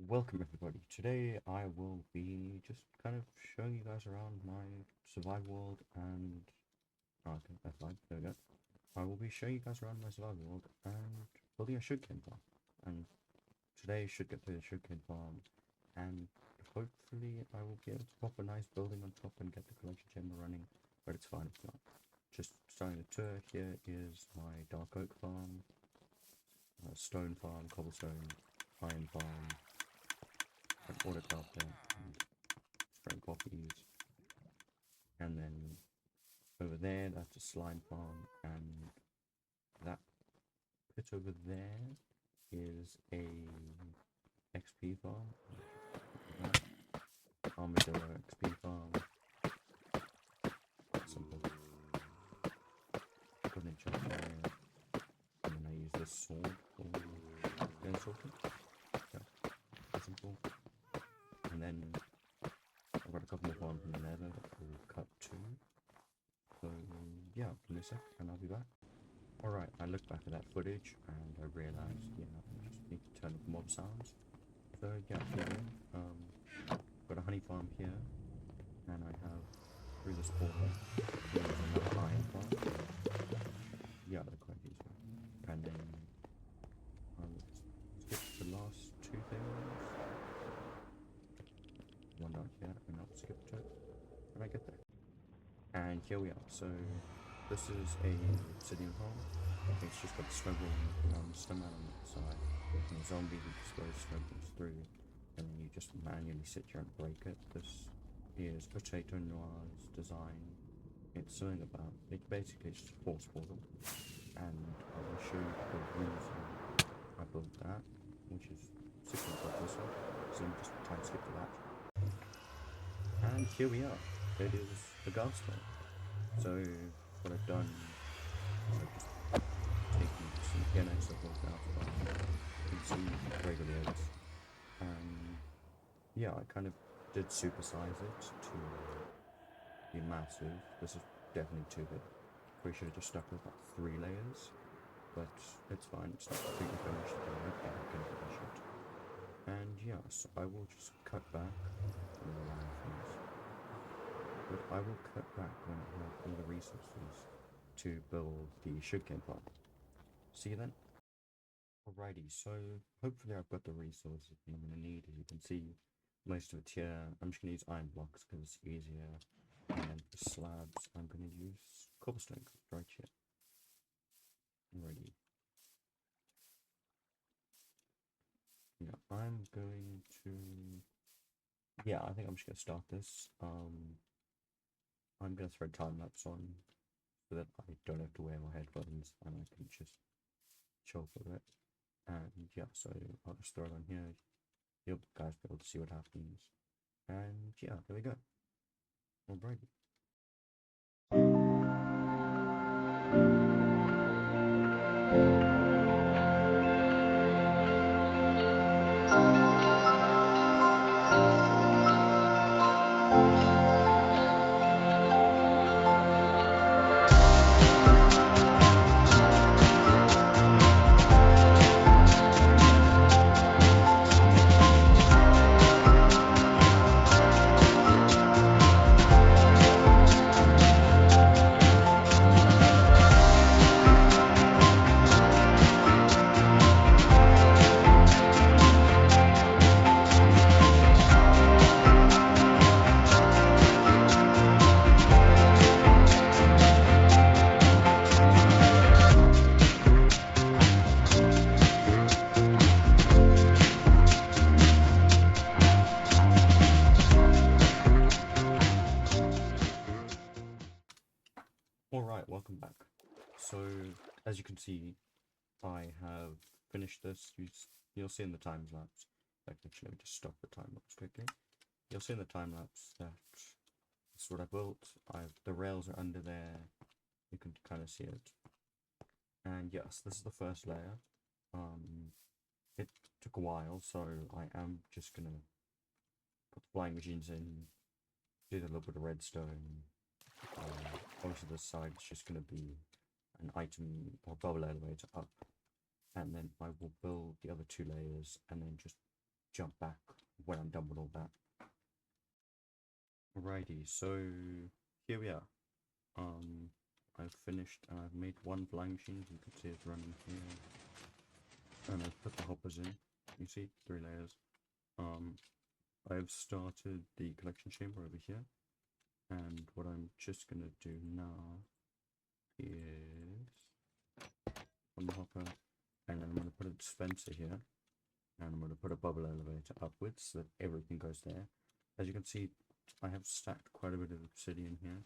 Welcome everybody. Today I will be just kind of showing you guys around my survival world and okay, F5, there we go. I will be showing you guys around my survival world and building a sugarcane farm. And today should get to the sugarcane farm and hopefully I will be able to pop a nice building on top and get the collection chamber running, but it's fine if not. Just starting the tour, here is my dark oak farm, stone farm, cobblestone, iron farm, an auto carpet, and spraying poppies. And then over there, that's a slime farm, and that pit over there is a XP farm. Armadillo XP farm. Simple. Put an enchant there, and then I use this sword for gun sorting. Yeah, simple. And then I've got a couple more farms in the nether that we'll cut to. So yeah, give me a sec and I'll be back. Alright, I looked back at that footage and I realised, yeah, I just need to turn up mob sounds. So yeah, here we go. Got a honey farm here, and I have through this portal, there's another iron farm. Yeah, they're quite useful. And then I'll skip the last two things. One down here, and I'll skip to it when I get there. And here we are. So this is a Obsidian Farm. It's just got the snowman on the side, and the zombie who just goes snowballs through, and then you just manually sit here and break it. This is Potato Noir's design. It's something about it. Basically, it's just a force portal, and I will show you the reason I built that, which is 6 months like this one. So you just time skip to that. And here we are. It is the gas tank. So what I've done is I've just taken some pianics of those gas and some regular eggs. And yeah, I kind of did supersize it to be massive. This is definitely too big. We should have just stuck with about 3 layers, but it's fine. It's not completely finished. I don't think I can finish it. And yeah, so I will just cut back. But I will cut back when I have all the resources to build the sugarcane farm. See you then. Alrighty, so hopefully I've got the resources I'm going to need. As you can see, most of it here. I'm just going to use iron blocks because it's easier. And then for slabs, I'm going to use cobblestone right here. Alrighty. Yeah, I'm going to... Yeah, I think I'm just going to start this. I'm going to throw time lapse on so that I don't have to wear my headphones and I can just chill for it. And yeah, so I'll just throw it on here. You'll guys be able to see what happens. And yeah, there we go. Alrighty. Alright, welcome back. So, as you can see, I have finished this. You'll see in the time lapse. Actually, let me just stop the time lapse quickly. You'll see in the time lapse that this is what I built. The rails are under there. You can kind of see it. And yes, this is the first layer. It took a while, so I am just gonna put the flying machines in, do a little bit of redstone. Obviously this side is just going to be an item or bubble elevator up, and then I will build the other 2 layers and then just jump back when I'm done with all that. Alrighty, so here we are. I've finished, I've made one flying machine, you can see it running here. And I've put the hoppers in, you see, 3 layers. I've started the collection chamber over here. And what I'm just gonna do now is on the hopper, and then I'm gonna put a dispenser here. And I'm gonna put a bubble elevator upwards so that everything goes there. As you can see, I have stacked quite a bit of obsidian here,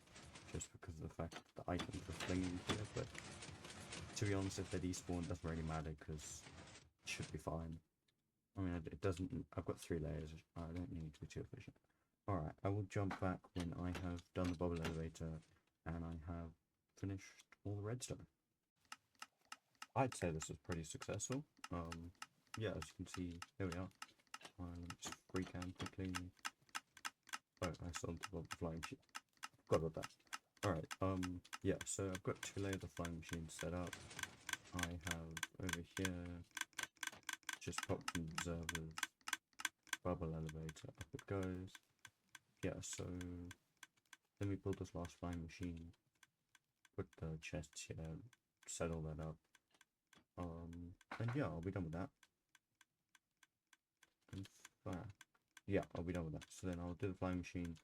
just because of the fact that the items are flinging here, but to be honest, if they despawn, it doesn't really matter, because it should be fine. I mean, it doesn't, I've got 3 layers, I don't need to be too efficient. Alright, I will jump back when I have done the bubble elevator, and I have finished all the redstone. I'd say this is pretty successful. Yeah, as you can see, here we are. Let me just free cam quickly. Oh, I still have the flying machine. Forgot about that. Alright, yeah, so I've got 2 layers of flying machine set up. I have over here just popped some observers, bubble elevator, up it goes. Yeah, so let me build this last flying machine, put the chests here, set all that up. And yeah, I'll be done with that. In fact, yeah, I'll be done with that. So then I'll do the flying machine,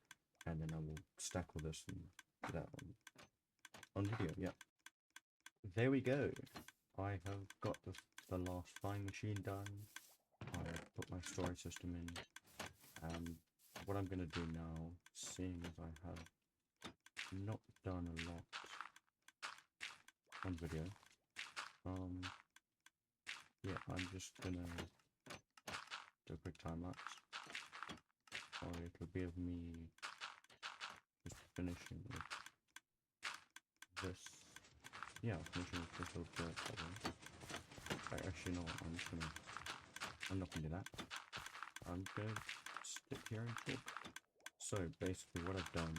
and then I will stack all this and do that on video. Yeah, there we go. I have got the last flying machine done. I put my storage system in, and what I'm gonna do now, seeing as I have not done a lot on video, yeah, I'm just gonna do a quick time lapse. Or it'll be of me just finishing with this. Yeah, finishing with this little dirt problem. Actually, no, I'm not gonna do that. I'm gonna stick here and talk. So basically, what I've done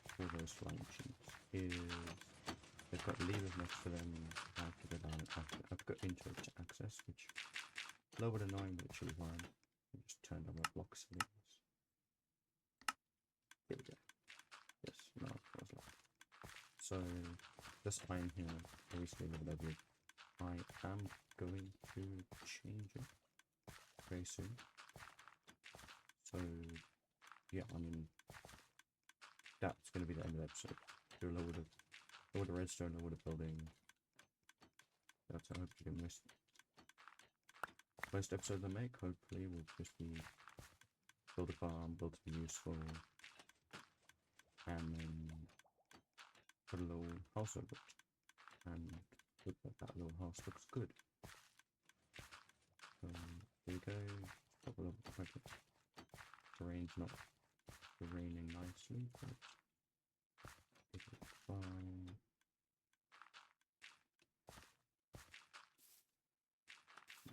for those flying machines is they've got levers next to them. I have to go down and I've got into it to access, which is a little bit annoying, but it should be fine. I just turned on my block settings. Here we go. Yes, no, that was left. So this iron here, I recently leveled every. I am going to change it very soon. So yeah, I mean, that's going to be the end of the episode. Do a load of redstone, a load of building. That's how I hope to do most episodes I make. Hopefully will just be build a farm, build something useful, and then put a little house over it, and look like that little house looks good. Here we go. Pop a little bit. Terrain's not raining nicely, but it's fine.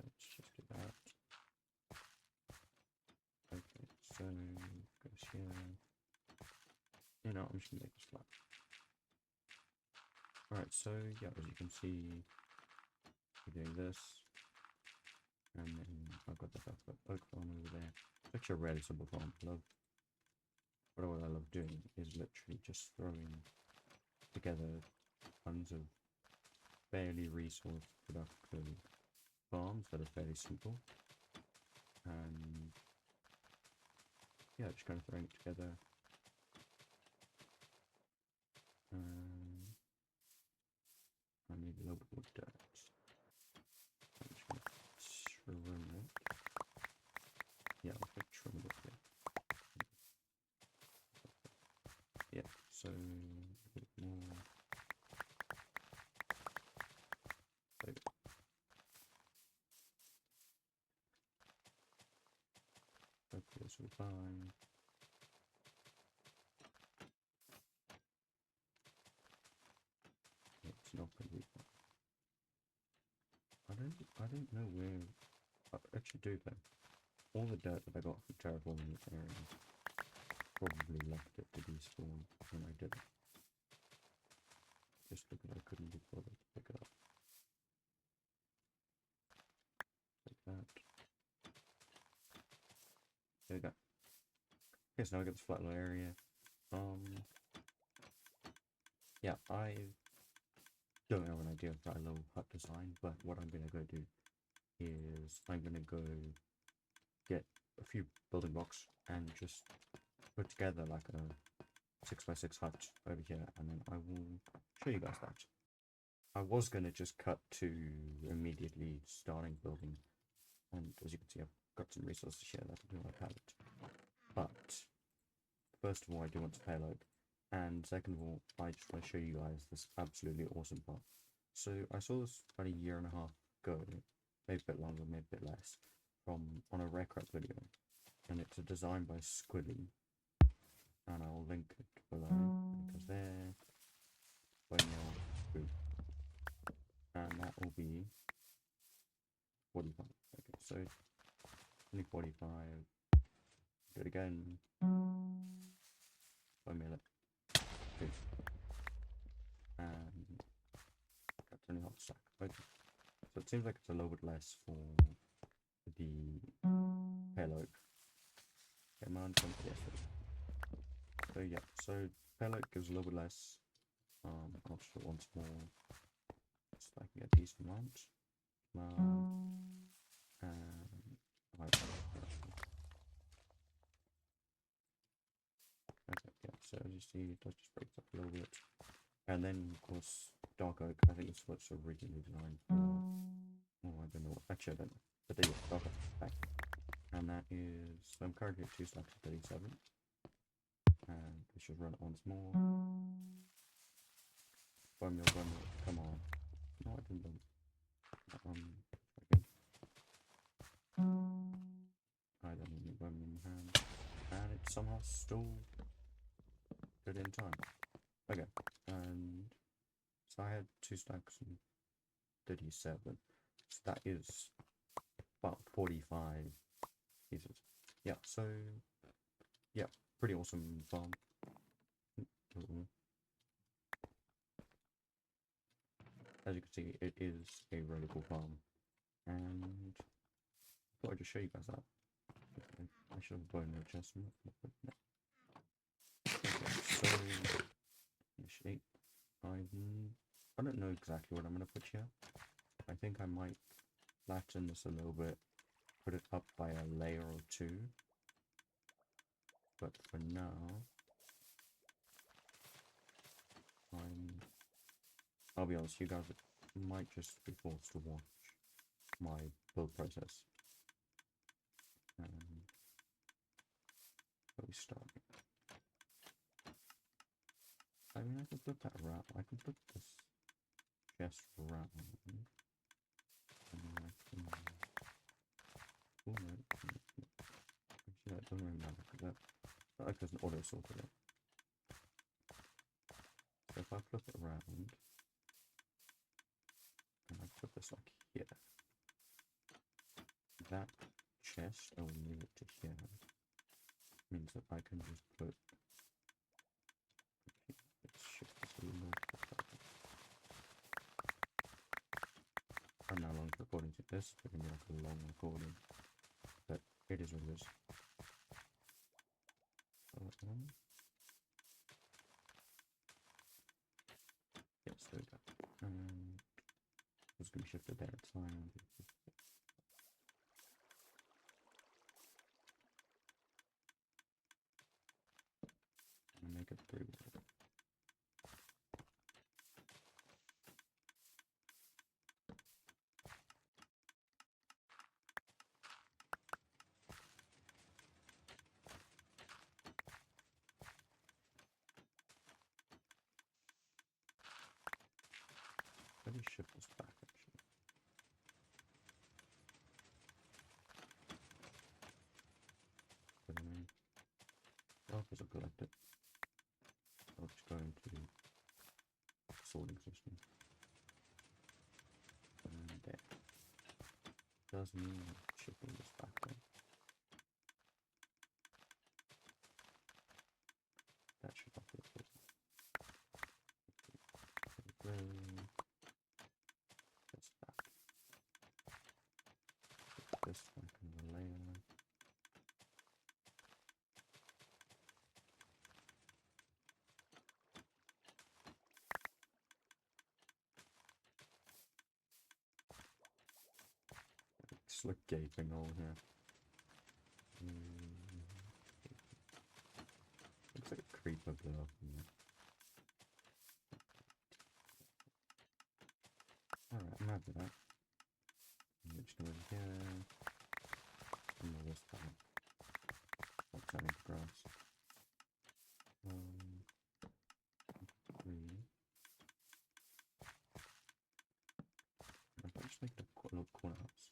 Let's just do that. Okay, so goes here. You know, I'm just gonna make this flat. Alright, so yeah, as you can see, we're doing this. And then I've got the oak farm over there. It's actually a really simple farm. What I love doing is literally just throwing together tons of fairly resource productive farms that are fairly simple. And yeah, just kind of throwing it together. I need a little bit more dirt. I'm just gonna trim it. Yeah, I'll put trim it up here. Yeah, so a bit more. Hopefully this will be fine. It's not going to be fine. I don't know where. I actually do though. All the dirt that I got from terraforming this area probably left it to despawn when I did it. Just because I couldn't be bothered to pick it up. Like that. There we go. Okay, so now we got this flat little area. Yeah, I don't have an idea for a little hut design, but what I'm gonna go do is I'm gonna go get a few building blocks and just put together like a 6x6 hut over here, and then I will show you guys that. I was gonna just cut to immediately starting building, and as you can see, I've got some resources here that I do my pallet. But first of all, I do want to payload, and second of all, I just want to show you guys this absolutely awesome part. So I saw this about a year and a half ago, maybe a bit longer, maybe a bit less, from on a Redcraft video, and it's a design by Squilly, and I'll link it below because there, boom, and that will be 45. Okay, so only 45. Do it again. 1 minute. Good. And that's only half stack. Okay. So it seems like it's a little bit less for the payload. Come on, yes. So yeah, so payload gives a little bit less. I'll just put once more, so I can get a decent amount. And okay, yeah. So as you see, it does just breaks up a little bit. And then of course, dark oak. I think it's what's originally designed for. Oh, I don't know. Actually, I don't know. But there you go. Dark oak back. And that is. So I'm currently at 2 stacks of 37. And we should run it once more. 1 mil, 1 mil. Come on. No, I didn't. Okay. I don't need 1 mil in hand. And it somehow still did in time. Okay. And so I had 2 stacks and 37. So that is about 45 pieces. Yeah, so yeah, pretty awesome farm. As you can see, it is a really cool farm, and I thought I'd just show you guys that. Okay, I should have blown no chest. Okay, so initiate. I don't know exactly what I'm gonna put here. I think I might flatten this a little bit, put it up by a layer or two. But for now, I'll be honest, you guys might just be forced to watch my build process. Where we start? I mean, I can put that around. I can put this chest around. And then I can. Oh no. Actually, that doesn't really matter because that. Not like there's an auto sorted it. So if I flip it around and I put this like here, that chest, I will move it to here. Means that I can just put. Okay, let's shift this a little bit. I'm no longer recording to this, it's going to be like a long recording, but it is what it is. Yes, there we go. It's going to be shifted there, it's fine. I'm going to make it 3. Let me shift this back actually. Well, because I've collected, I'll just go into sorting system. And there. Does mean shifting this back then. That should not be a problem. That's back. Put this back in the layer. It's like gaping hole here. Looks like a creeper blew up in there. Alright, I'm happy with that. Which over here. And all this part. Not turning to grass. 3. I can just make it a little corner house.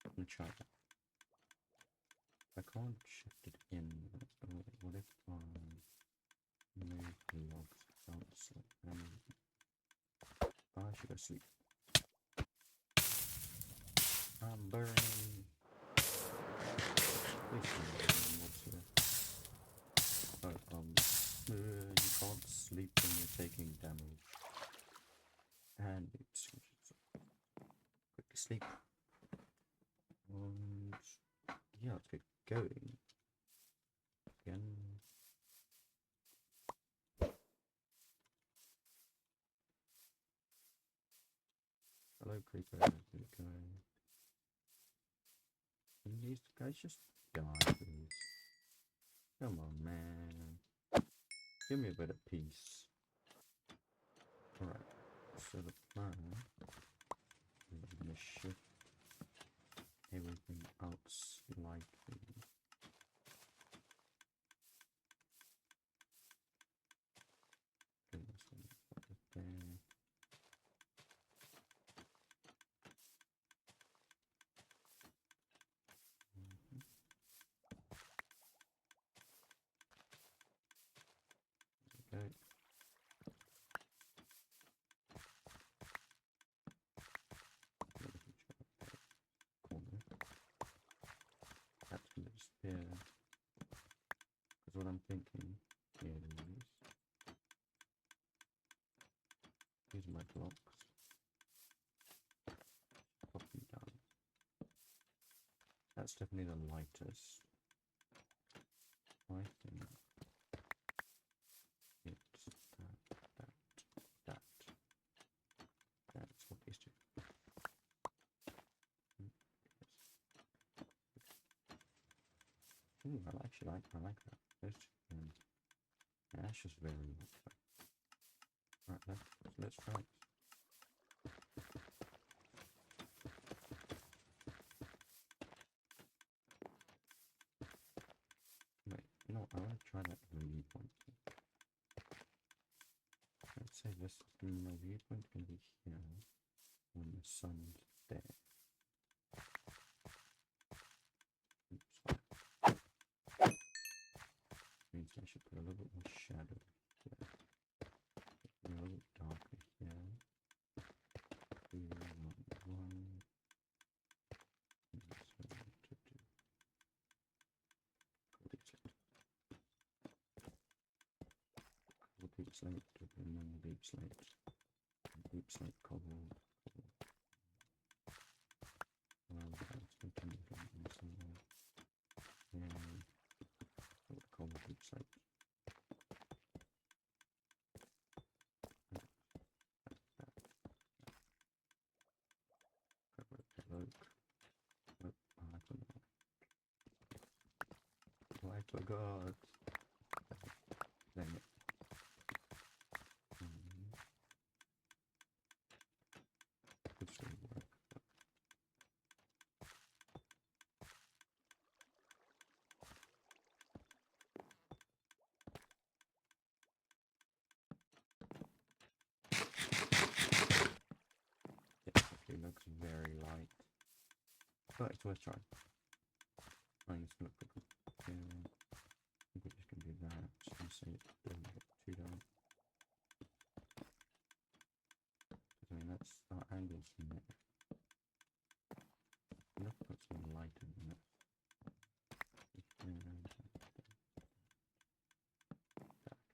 I'm gonna try that. I can't shift it in. What if I move the logs outside? I should go sleep. I'm burning. Please what's here? Oh, you can't sleep when you're taking damage. And it's quickly sleep. And yeah, let's get going. Again. Hello, creeper. How's it going? Can these guys just die, please? Come on, man. Give me a bit of peace. Alright, so the plan is I'm gonna shift everything out slightly. Bring this one up there. Okay. Corner. That's gonna disappear. Because what I'm thinking is these are my blocks. Pop them down. That's definitely the lightest. I think it's that. That's what these do. Ooh, I actually like that. Yeah, that's just very light. Right, let's try it. Wait, no, I want to try that viewpoint. Let's say this my viewpoint can be here when the sun's there. Oops. Means I should put a little bit more shadow here. A little bit darker here. 2, 1, 1. Deep slate, normal deep slate, cobble. That's looking different than somewhere. Yeah, cobble deep slate. Look. Oh, I forgot. Dang it. Could still work. It actually looks very light. But it's worth trying. I'm just gonna look quickly. Yeah. I think we're just gonna do that. Just gonna say it doesn't get too dark. I mean, that's our angles from there. I'm gonna put some light in there.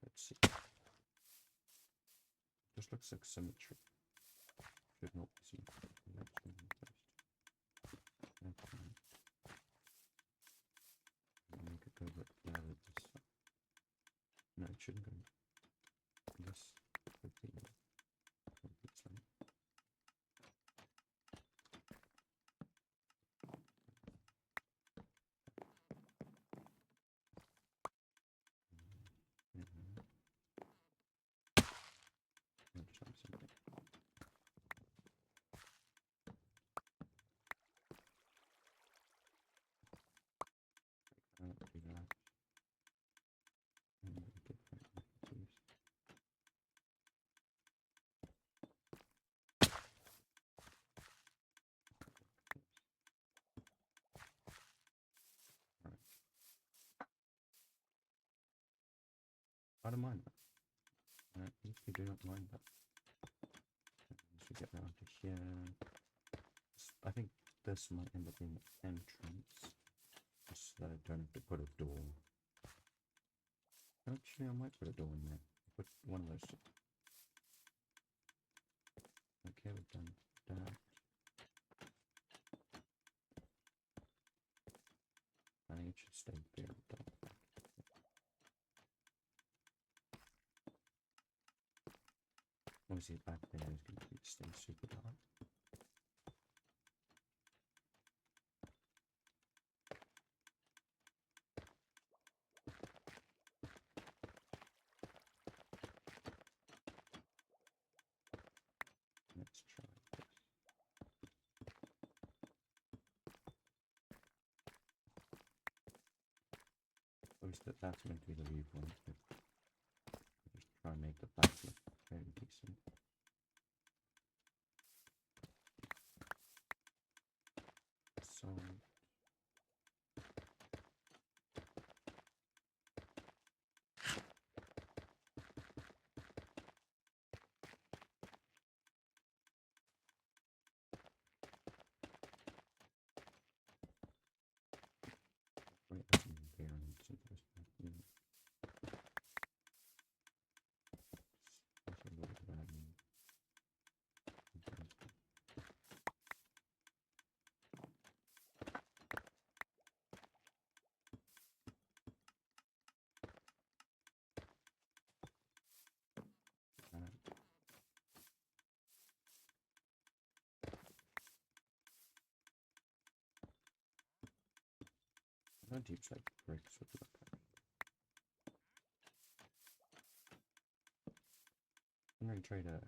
Let's see. Just looks like symmetry. Should not be symmetry. Let's do it first. Okay. And we could go back there with this. No, it shouldn't go. This would be complete slate. I don't mind that. If you do not mind that. Once we get around to here, I think this might end up being the entrance, just so that I don't have to put a door. Actually, I might put a door in there. Put one of those two. Okay, we've done that. I think it should stay there. Obviously, back there is going to stay super dark. Let's try this. Obviously, that's meant to be the viewpoint, but I'll just try and make the back look very decent. So right up in there and some of those back units. That's a little bit bad. How deep like bricks would look like. Inventory trader.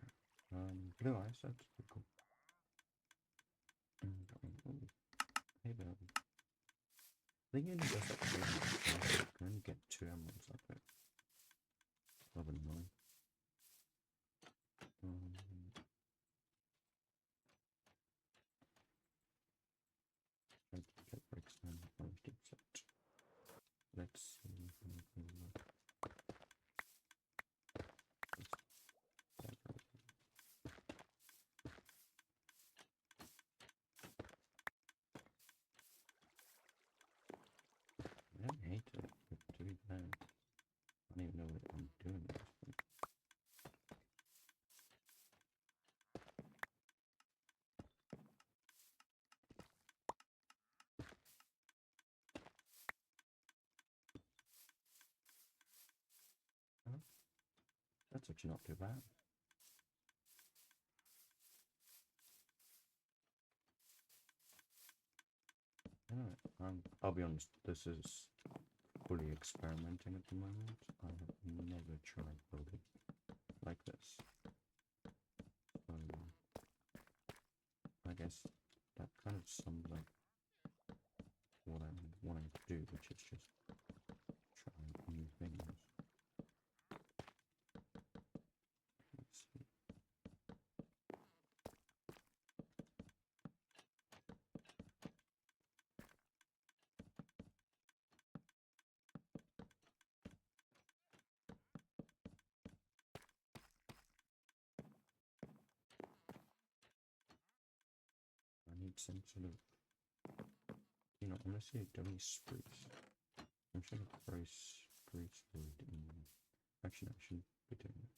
Blue eyes, that's pretty cool. Hey, baby. I think it only does like 3 emeralds. I can only get 2 emeralds like that. A little bit annoying. I get bricks and orange deep set. Let's see if we can look. I don't hate it, but to be fair, I don't even know what I'm doing at this point. Oh, that's actually not too bad. Alright, I'll be honest, this is fully experimenting at the moment. I have never tried building like this. So, I guess that kind of sums up what I'm wanting to do, which is just try new things. Let's see. I need some sort of, I'm gonna see a dummy spruce. I'm sure to throw spruce wood in. Actually, no, I shouldn't be doing that.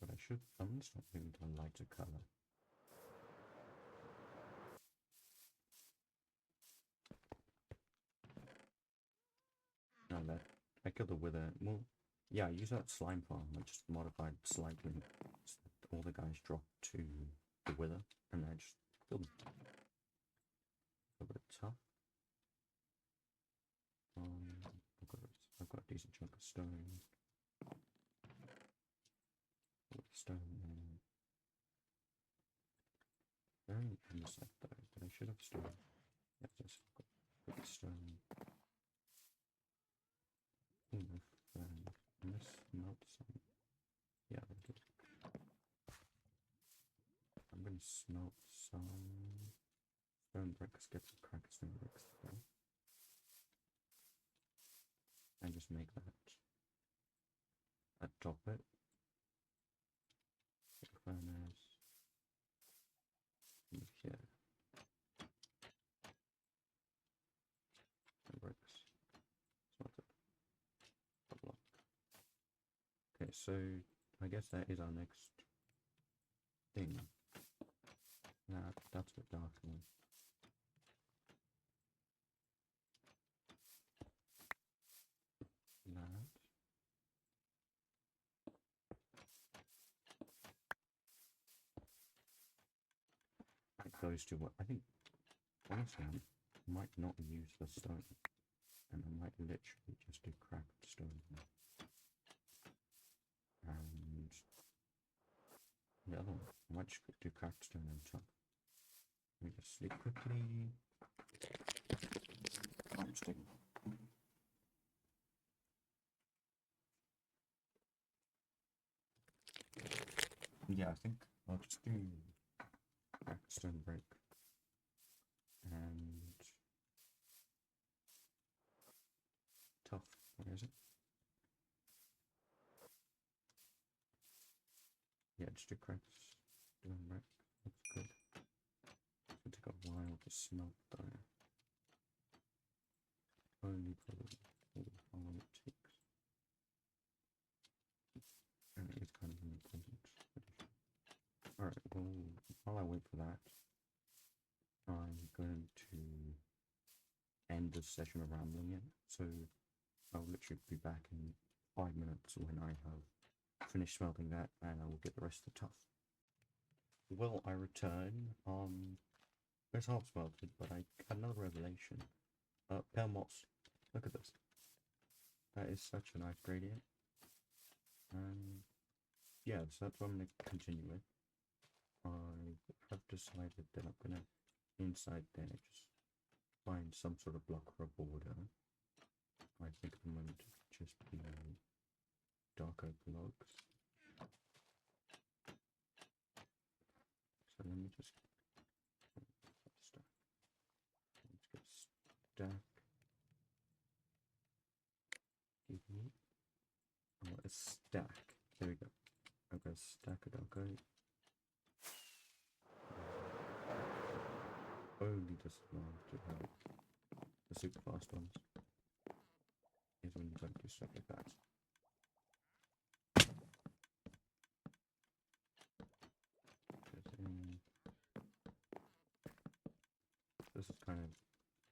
But I should. I'm gonna start moving to a lighter color. No, that I killed the wither. Well, yeah, I use that slime farm. I just modified slightly so that all the guys drop to the wither, and I just killed them. A bit tough. I've got a decent chunk of stone. Stone there. Very insect though, but I should have stone. Yeah, just got stone. Let's melt some. Yeah, that's good. I'm gonna smelt some stone bricks, get some cracked stone bricks, and just make that top it. Furnace. Here. And bricks. Smelt it. A block. Okay, so I guess that is our next thing. That's a bit dark one. That goes to what I think. Honestly, I might not use the stone, and I might literally just do cracked stone. And the other one, I might just do cracked stone on top. Let me just sleep quickly. I'm sticking. Yeah, I think I'll just do cracked stone brick and tough. Where is it? Yeah, just do cracked stone brick. That's good. It's gonna take a while to smelt though. Only probably how long it takes. And it is kind of an important addition. Alright, well, while I wait for that, I'm going to end this session of rambling it. So I'll literally be back in 5 minutes when I have finished smelting that, and I will get the rest of the tough. Well, I return. It's half smelted, but I had another revelation. Pale moss. Look at this. That is such a nice gradient. Yeah, so that's what I'm going to continue with. I have decided that I'm going to, inside there, just find some sort of block or a border. I think I'm going to just be darker blocks. So let me just stack. Let's get stack. Give me a stack. There we go. I've got a stack of dark oak. Only disadvantage the super fast ones is when you don't do stuff like that. This is kind of,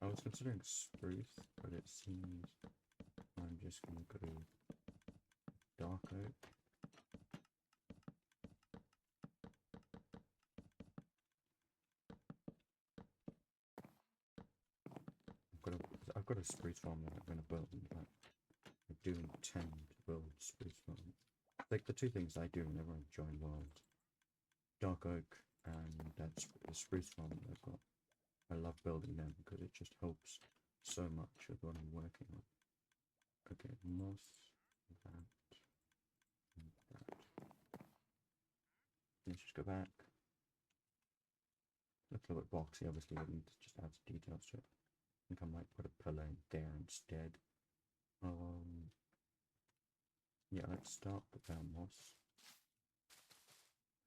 I was considering spruce, but it seems I'm just gonna go dark oak. I've got a spruce farm that I'm gonna build, but I do intend to build spruce farm. Like the two things I do whenever I join world, dark oak and that's the spruce farm that I've got. I love building them because it just helps so much with what I'm working on. Okay, moss, that, and that. Let's just go back. Looks a little bit boxy, obviously, I need to just add some details to it. I think I might put a pillar in there instead. Yeah, let's start with our moss.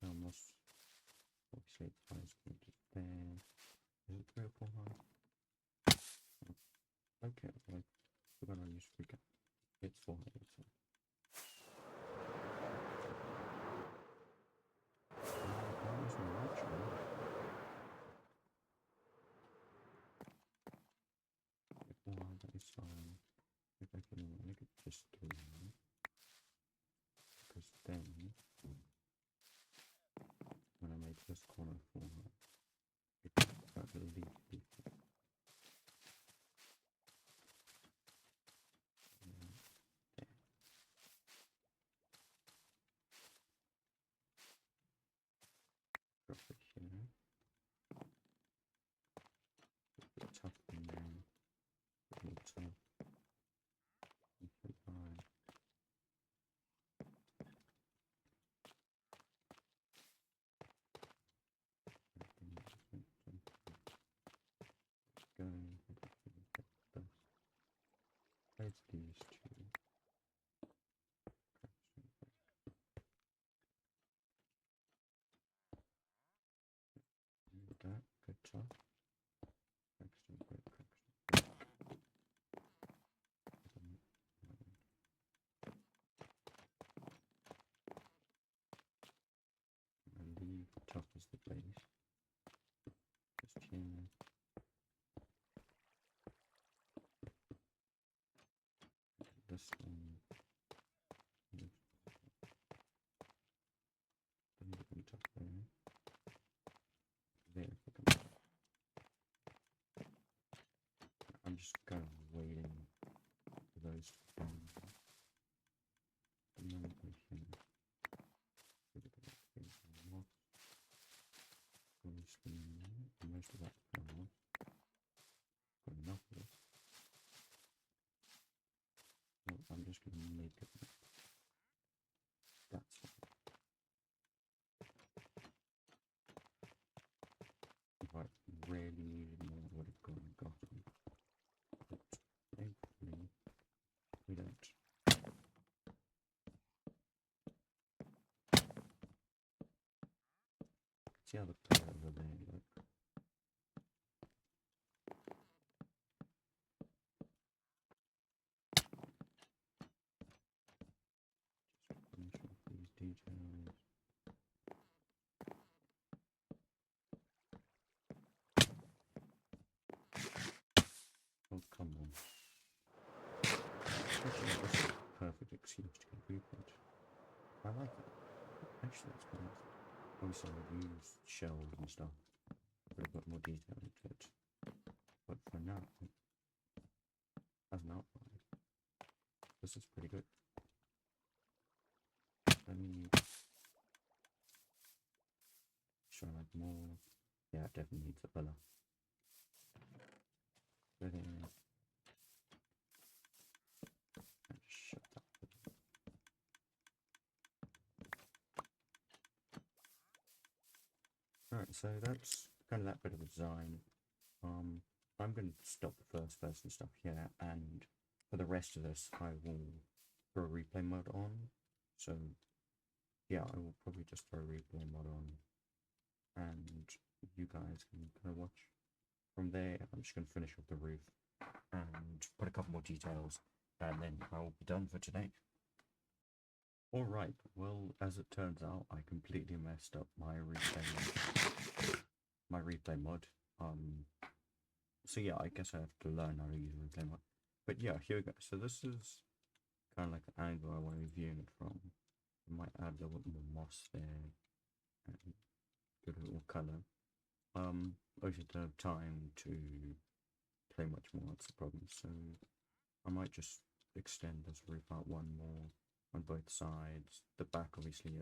Our moss, obviously, it's nice pointed there. Is it 3 or 4 high? Okay, like, we're gonna use freaking. It's 4 high, so. That is fine. If I can make it just 3, because then when I make this corner 4, it's at least equal. There. Drop it here. Put the top in there. Put the top. Fine. Go. Place these two. this one. Then we can tuck there. There, I'm just kind of waiting for those to come. And then we can obviously most of that power. Got enough of it. Well, I'm just going to make it. That's fine. If I really needed more, I would have gone and got them. But thankfully, we don't. See how the player over there, look. Just finish off these details. Oh, come on. Actually, that's a perfect excuse to get replay. I like it. Actually, that's kind of... Obviously, I've used shells and stuff. But I've got more detail into it. But for now, as an outline, this is pretty good. Let me try like more. Yeah, it definitely needs a pillar. But then I just shut that. Alright, so that's kind of that bit of a design. I'm going to stop the first person stuff here, and for the rest of this, I will throw a replay mode on. So, yeah, I will probably just throw a replay mode on, and you guys can kind of watch from there. I'm just going to finish up the roof and put a couple more details, and then I will be done for today. Alright, well, as it turns out, I completely messed up my replay mod. So yeah, I guess I have to learn how to use replay mod. But yeah, here we go. So this is kind of like the angle I want to be viewing it from. I might add a little bit more moss there and give it a little colour. Obviously don't have time to play much more, that's the problem. So I might just extend this roof out one more on both sides. The back obviously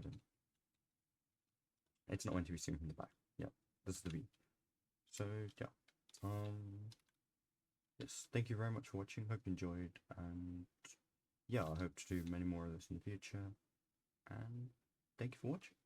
it's not meant to be seen from the back. Yeah, this is the view. So yeah. Yes, thank you very much for watching. Hope you enjoyed, and yeah, I hope to do many more of this in the future. And thank you for watching.